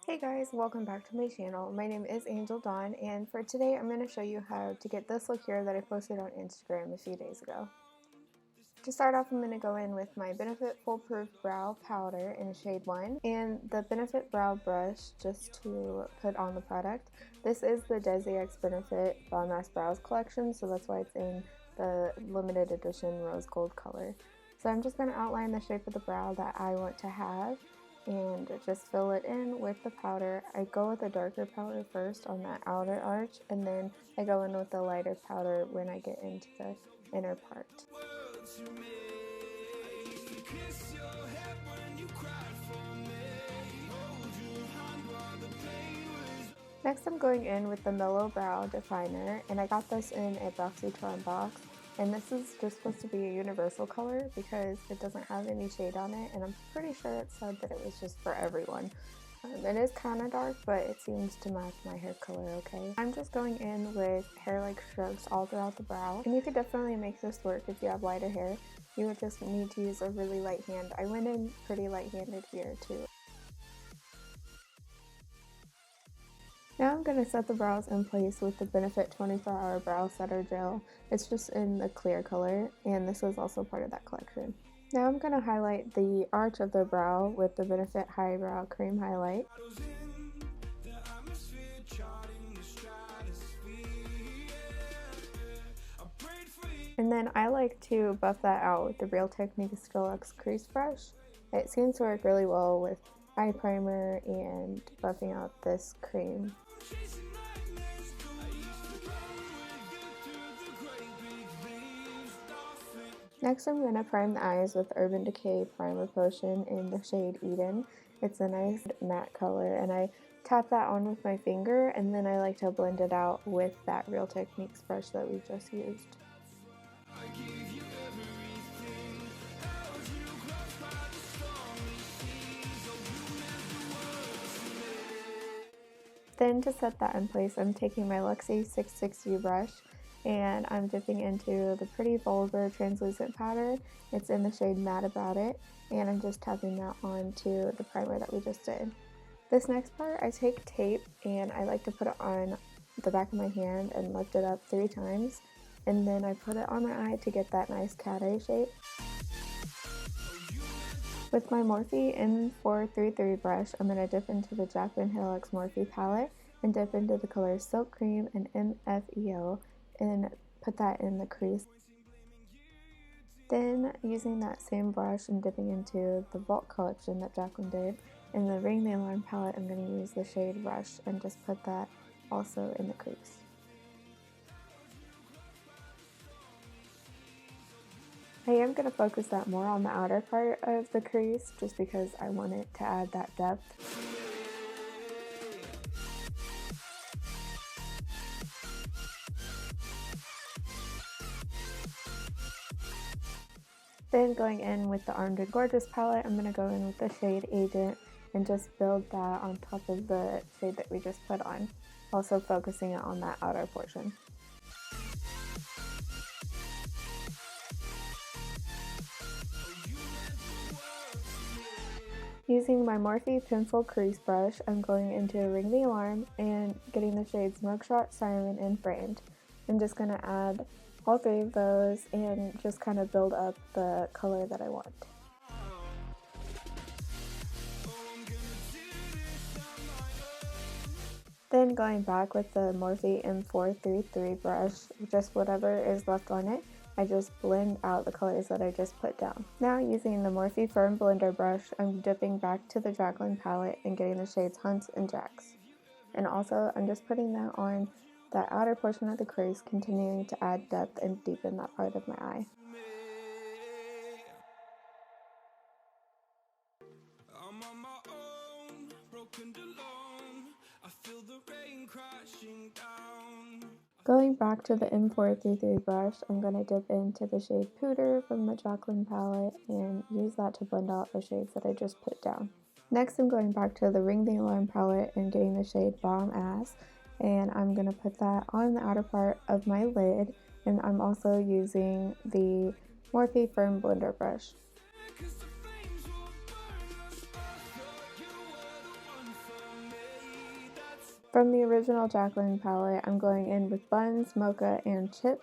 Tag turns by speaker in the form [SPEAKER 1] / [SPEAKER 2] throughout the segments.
[SPEAKER 1] Hey guys, welcome back to my channel. My name is Angel Dawn, and for today I'm going to show you how to get this look here that I posted on Instagram a few days ago. To start off, I'm going to go in with my Benefit Foolproof Brow Powder in shade 1 and the Benefit Brow Brush just to put on the product. This is the Desi X Benefit Bomb Mask Brows collection, so that's why it's in the limited edition rose gold color. So I'm just going to outline the shape of the brow that I want to have and just fill it in with the powder. I go with a darker powder first on that outer arch, and then I go in with the lighter powder when I get into the inner part. Next, I'm going in with the Mellow Brow Definer, and I got this in a BoxyCharm box. And this is just supposed to be a universal color because it doesn't have any shade on it, and I'm pretty sure it said that it was just for everyone. It is kind of dark, but it seems to match my hair color okay. I'm just going in with hair-like strokes all throughout the brow, and you could definitely make this work if you have lighter hair. You would just need to use a really light hand. I went in pretty light-handed here too. Now I'm going to set the brows in place with the Benefit 24-Hour Brow Setter Gel. It's just in the clear color, and this is also part of that collection. Now I'm going to highlight the arch of the brow with the Benefit High Brow Cream Highlight. And then I like to buff that out with the Real Techniques Deluxe Crease Brush. It seems to work really well with eye primer and buffing out this cream. Next, I'm going to prime the eyes with Urban Decay Primer Potion in the shade Eden. It's a nice matte color, and I tap that on with my finger, and then I like to blend it out with that Real Techniques brush that we just used. Then to set that in place, I'm taking my Luxie 660 brush and I'm dipping into the Pretty Vulgar translucent powder. It's in the shade Mad About It, and I'm just tapping that onto the primer that we just did. This next part, I take tape and I like to put it on the back of my hand and lift it up 3 times, and then I put it on my eye to get that nice cat eye shape. With my Morphe M433 brush, I'm going to dip into the Jaclyn Hill X Morphe palette and dip into the colors Silk Cream and MFEO and put that in the crease. Then, using that same brush and dipping into the Vault collection that Jaclyn did, in the Ring the Alarm palette, I'm going to use the shade Rush and just put that also in the crease. I am going to focus that more on the outer part of the crease just because I want it to add that depth. Then going in with the Armed and Gorgeous palette, I'm going to go in with the shade Agent and just build that on top of the shade that we just put on, also focusing it on that outer portion. Using my Morphe pencil crease brush, I'm going into Ring the Alarm and getting the shades Mugshot, Siren, and Framed. I'm just going to add all 3 of those and just kind of build up the color that I want. Then going back with the Morphe M433 brush, just whatever is left on it, I just blend out the colors that I just put down. Now using the Morphe Firm Blender brush, I'm dipping back to the Jaclyn palette and getting the shades Hunt and Jax. And also I'm just putting that on that outer portion of the crease, continuing to add depth and deepen that part of my eye. I'm on my own, broken alone. I feel the rain crashing down. Going back to the M433 brush, I'm going to dip into the shade Pooter from the Jaclyn palette and use that to blend out the shades that I just put down. Next, I'm going back to the Ring the Alarm palette and getting the shade Bomb Ass, and I'm going to put that on the outer part of my lid, and I'm also using the Morphe Firm Blender brush. From the original Jacqueline palette, I'm going in with Buns, Mocha, and Chip,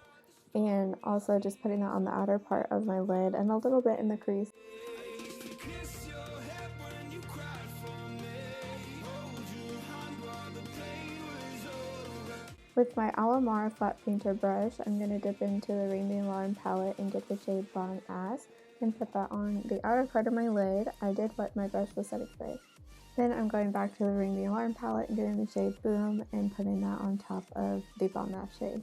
[SPEAKER 1] and also just putting that on the outer part of my lid and a little bit in the crease. With my Alamar flat painter brush, I'm going to dip into the Ring the Alarm palette and get the shade Bon Ass and put that on the outer part of my lid. I did wet my brush with setting spray. Then I'm going back to the Ring the Alarm palette and getting the shade Boom and putting that on top of the Bon Ass shade.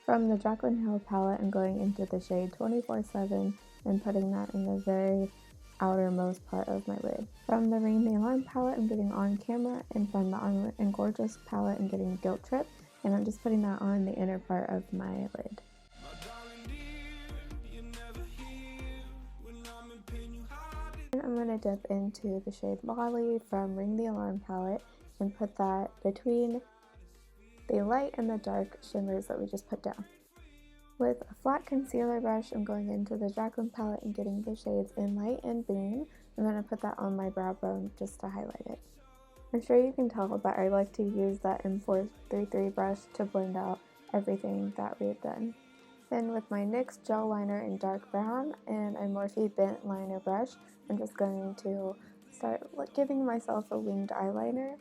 [SPEAKER 1] From the Jaclyn Hill palette, I'm going into the shade 24/7 and putting that in the very outermost part of my lid. From the Ring the Alarm palette, I'm getting On Camera, and from the Armlet and Gorgeous palette, I'm getting Guilt Trip, and I'm just putting that on the inner part of my lid. I'm going to dip into the shade Lolly from Ring the Alarm palette and put that between the light and the dark shimmers that we just put down. With a flat concealer brush, I'm going into the Jaclyn palette and getting the shades In Light and Beam. I'm going to put that on my brow bone just to highlight it. I'm sure you can tell, but I like to use that M433 brush to blend out everything that we've done. Then with my NYX gel liner in dark brown and a Morphe bent liner brush, I'm just going to start giving myself a winged eyeliner.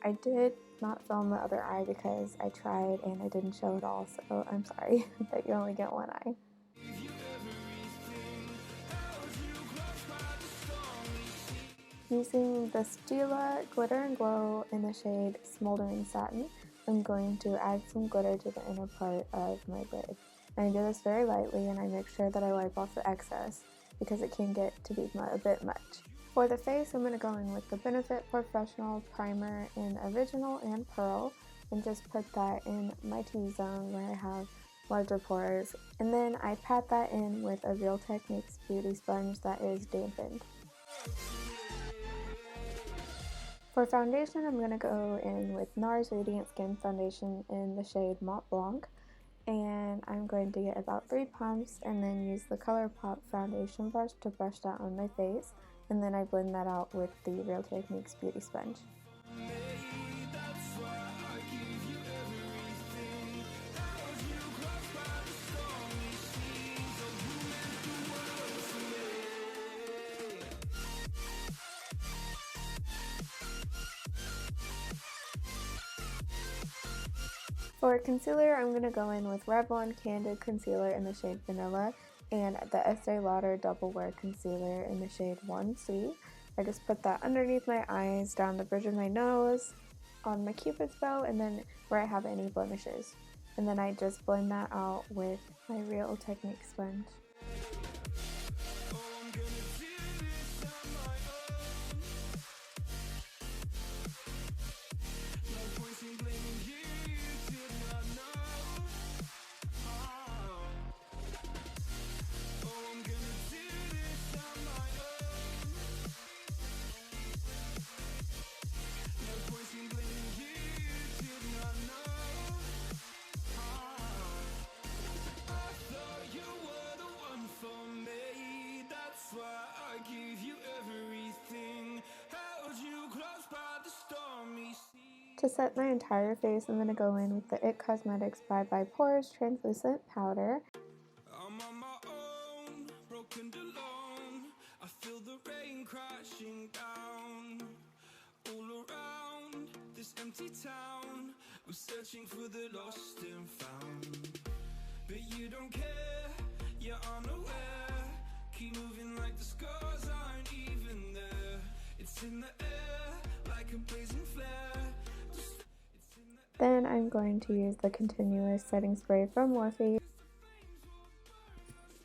[SPEAKER 1] I did not film the other eye because I tried and I didn't show it all, so I'm sorry that you only get one eye. Using the Stila Glitter and Glow in the shade Smoldering Satin, I'm going to add some glitter to the inner part of my lid. And I do this very lightly, and I make sure that I wipe off the excess because it can get to be a bit much. For the face, I'm going to go in with the Benefit Professional Primer in Original and Pearl, and just put that in my T-zone where I have larger pores. And then I pat that in with a Real Techniques beauty sponge that is dampened. For foundation, I'm going to go in with NARS Radiant Skin Foundation in the shade Mont Blanc. And I'm going to get about 3 pumps and then use the ColourPop foundation brush to brush that on my face, and then I blend that out with the Real Techniques beauty sponge. For concealer, I'm going to go in with Revlon Candid Concealer in the shade Vanilla and the Estee Lauder Double Wear Concealer in the shade 1C. I just put that underneath my eyes, down the bridge of my nose, on my cupid's bow, and then where I have any blemishes. And then I just blend that out with my Real Techniques sponge. To set my entire face, I'm going to go in with the IT Cosmetics Bye Bye Pores Translucent Powder. I'm on my own, broken alone. I feel the rain crashing down all around this empty town. I'm searching for the lost and found, but you don't care, you're unaware. Keep moving like the scars aren't even there. It's in the air like a blazing flare. Then I'm going to use the continuous setting spray from Morphe.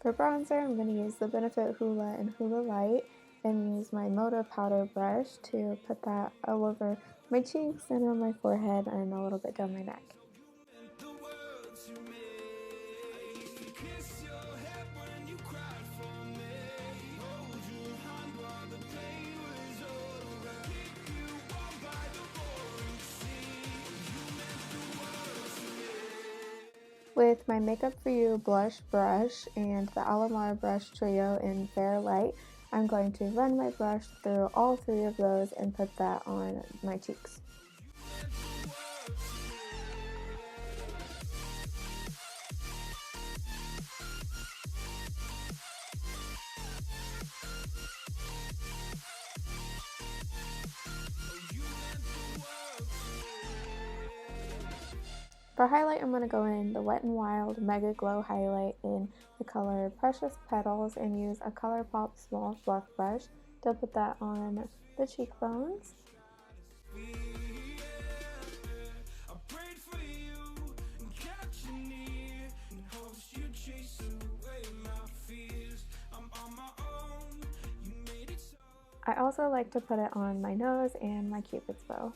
[SPEAKER 1] For bronzer, I'm going to use the Benefit Hoola and Hoola Light and use my Moda powder brush to put that all over my cheeks and on my forehead and a little bit down my neck. With my Makeup For You blush brush and the Alamar brush trio in Fair Light, I'm going to run my brush through all three of those and put that on my cheeks. For highlight, I'm going to go in the Wet n Wild Mega Glow highlight in the color Precious Petals and use a ColourPop small fluff brush to put that on the cheekbones. I also like to put it on my nose and my cupid's bow.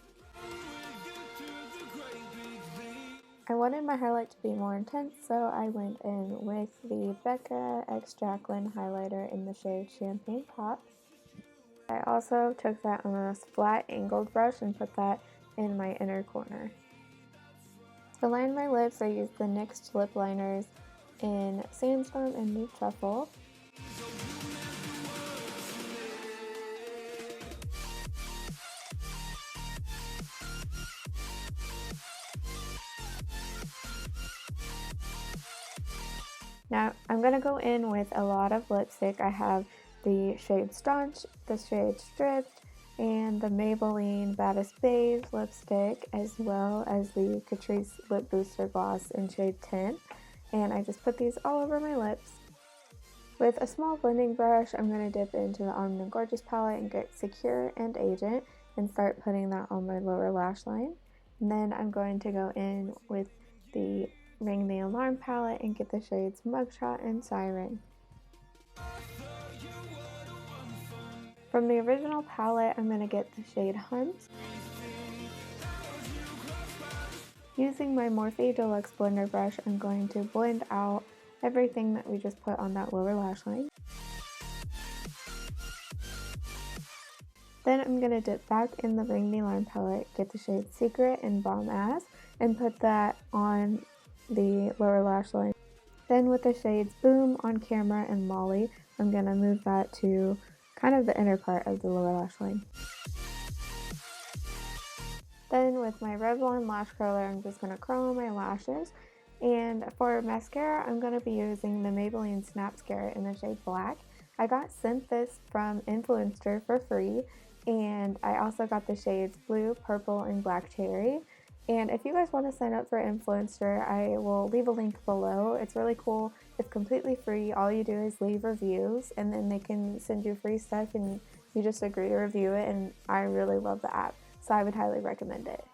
[SPEAKER 1] I wanted my highlight to be more intense, so I went in with the Becca x Jacqueline highlighter in the shade Champagne Pop. I also took that on a flat angled brush and put that in my inner corner. To line my lips, I used the NYX lip liners in Sandstorm and Nude Truffle. Now I'm going to go in with a lot of lipstick. I have the shade Staunch, the shade Stripped, and the Maybelline Baddest Beige lipstick, as well as the Catrice Lip Booster Gloss in shade 10. And I just put these all over my lips. With a small blending brush, I'm going to dip into the Omni Gorgeous palette and get Secure and Agent and start putting that on my lower lash line. And then I'm going to go in with the Ring the Alarm palette and get the shades Mugshot and Siren. From the original palette, I'm going to get the shade Hunt. Using my Morphe Deluxe Blender brush, I'm going to blend out everything that we just put on that lower lash line. Then I'm going to dip back in the Ring the Alarm palette, get the shade Secret and Bomb Ass, and put that on the lower lash line. Then with the shades Boom, On Camera, and Molly, I'm going to move that to kind of the inner part of the lower lash line. Then with my Revlon lash curler, I'm just going to curl on my lashes. And for mascara, I'm going to be using the Maybelline Snap Scare in the shade Black. I got sent this from Influencer for free, and I also got the shades Blue, Purple, and Black Cherry. And if you guys want to sign up for Influencer, I will leave a link below. It's really cool. It's completely free. All you do is leave reviews, and then they can send you free stuff, and you just agree to review it, and I really love the app, so I would highly recommend it.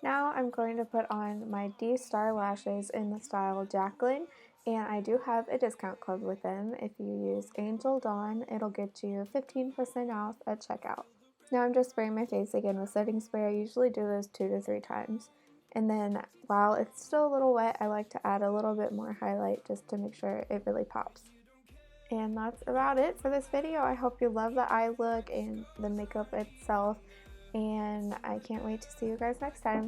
[SPEAKER 1] Now I'm going to put on my D-Star lashes in the style Jacqueline, and I do have a discount code with them. If you use Angel Dawn, it'll get you 15% off at checkout. Now I'm just spraying my face again with setting spray. I usually do this 2 to 3 times. And then while it's still a little wet, I like to add a little bit more highlight just to make sure it really pops. And that's about it for this video. I hope you love the eye look and the makeup itself, and I can't wait to see you guys next time.